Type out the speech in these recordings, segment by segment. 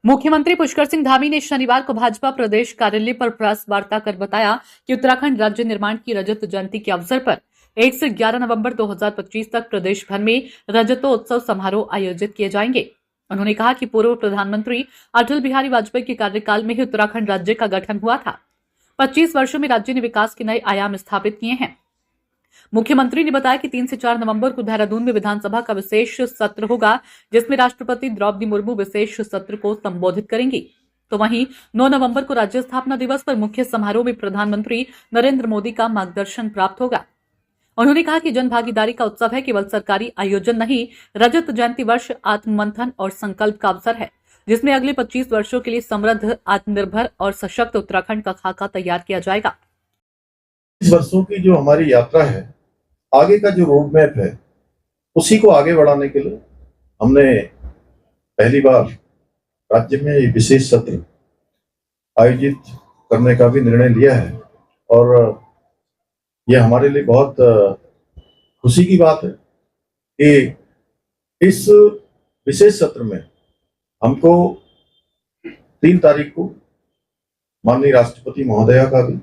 मुख्यमंत्री पुष्कर सिंह धामी ने शनिवार को भाजपा प्रदेश कार्यालय पर प्रेस वार्ता कर बताया कि उत्तराखंड राज्य निर्माण की रजत जयंती के अवसर पर 1 से 11 नवंबर 2025 तक प्रदेश भर में रजतोत्सव समारोह आयोजित किए जाएंगे। उन्होंने कहा कि पूर्व प्रधानमंत्री अटल बिहारी वाजपेयी के कार्यकाल में ही उत्तराखंड राज्य का गठन हुआ था। 25 वर्षों में राज्य ने विकास के नए आयाम स्थापित किए हैं। मुख्यमंत्री ने बताया कि 3 से 4 नवंबर को देहरादून में विधानसभा का विशेष सत्र होगा, जिसमें राष्ट्रपति द्रौपदी मुर्मू विशेष सत्र को संबोधित करेंगी। तो वहीं 9 नवंबर को राज्य स्थापना दिवस पर मुख्य समारोह में प्रधानमंत्री नरेंद्र मोदी का मार्गदर्शन प्राप्त होगा। उन्होंने कहा कि जन भागीदारी का उत्सव है, केवल सरकारी आयोजन नहीं। रजत जयंती वर्ष आत्ममंथन और संकल्प का अवसर है, जिसमें अगले 25 वर्षों के लिए समृद्ध, आत्मनिर्भर और सशक्त उत्तराखंड का खाका तैयार किया जाएगा। इस वर्षों की जो हमारी यात्रा है, आगे का जो रोड मैप है, उसी को आगे बढ़ाने के लिए हमने पहली बार राज्य में एक विशेष सत्र आयोजित करने का भी निर्णय लिया है। और यह हमारे लिए बहुत खुशी की बात है कि इस विशेष सत्र में हमको 3 तारीख को माननीय राष्ट्रपति महोदया का भी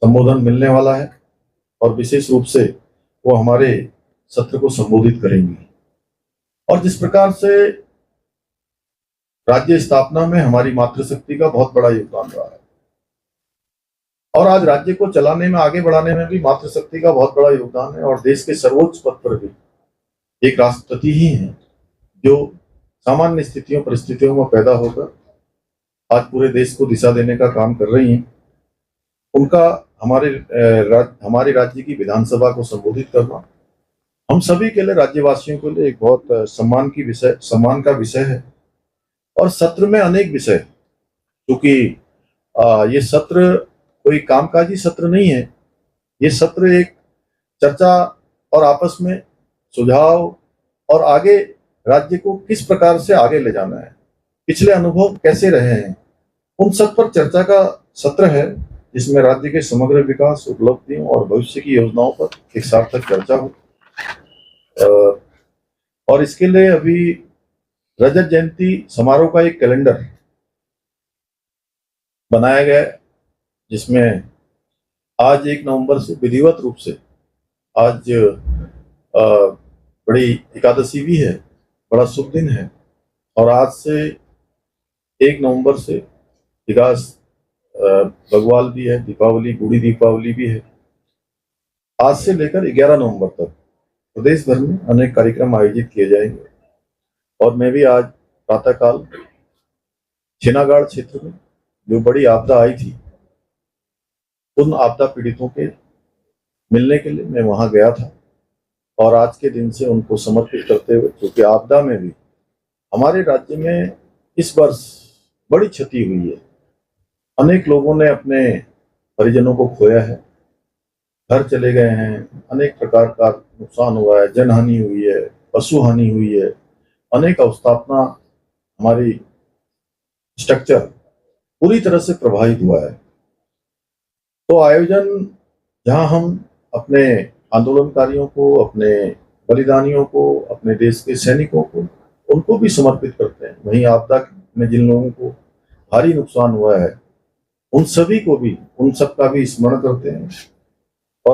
संबोधन मिलने वाला है और विशेष रूप से वो हमारे सत्र को संबोधित करेंगी। और जिस प्रकार से राज्य स्थापना में हमारी मातृशक्ति का बहुत बड़ा योगदान रहा है और आज राज्य को चलाने में, आगे बढ़ाने में भी मातृशक्ति का बहुत बड़ा योगदान है। और देश के सर्वोच्च पद पर भी एक राष्ट्रपति ही है जो सामान्य स्थितियों, परिस्थितियों में पैदा होकर आज पूरे देश को दिशा देने का काम कर रही हैं। उनका हमारे राज्य की विधानसभा को संबोधित करना हम सभी के लिए, राज्यवासियों के लिए एक बहुत सम्मान का विषय है। और सत्र में अनेक विषय, क्योंकि ये सत्र कोई कामकाजी सत्र नहीं है। ये सत्र एक चर्चा और आपस में सुझाव और आगे राज्य को किस प्रकार से आगे ले जाना है, पिछले अनुभव कैसे रहे हैं, उन सब पर चर्चा का सत्र है, जिसमें राज्य के समग्र विकास, उपलब्धियों और भविष्य की योजनाओं पर एक सार्थक चर्चा हो। और इसके लिए अभी रजत जयंती समारोह का एक कैलेंडर बनाया गया है, जिसमें आज 1 नवंबर से विधिवत रूप से आज बड़ी एकादशी भी है, बड़ा शुभ दिन है। और आज से 1 नवंबर से विकास भगवाल भी है, दीपावली, बूढ़ी दीपावली भी है। आज से लेकर 11 नवंबर तक प्रदेश भर में अनेक कार्यक्रम आयोजित किए जाएंगे। और मैं भी आज प्रातःकाल छिनागाड़ क्षेत्र में जो बड़ी आपदा आई थी, उन आपदा पीड़ितों के मिलने के लिए मैं वहां गया था। और आज के दिन से उनको समर्पित करते हुए, क्योंकि आपदा में भी हमारे राज्य में इस वर्ष बड़ी क्षति हुई है। अनेक लोगों ने अपने परिजनों को खोया है, घर चले गए हैं, अनेक प्रकार का नुकसान हुआ है, जनहानि हुई है, पशु हानि हुई है, अनेक अवस्थापना, हमारी स्ट्रक्चर पूरी तरह से प्रभावित हुआ है। तो आयोजन जहां हम अपने आंदोलनकारियों को, अपने बलिदानियों को, अपने देश के सैनिकों को, उनको भी समर्पित करते हैं, वहीं आपदा में जिन लोगों को भारी नुकसान हुआ है, उन सभी को भी, उन सब का भी स्मरण करते हैं।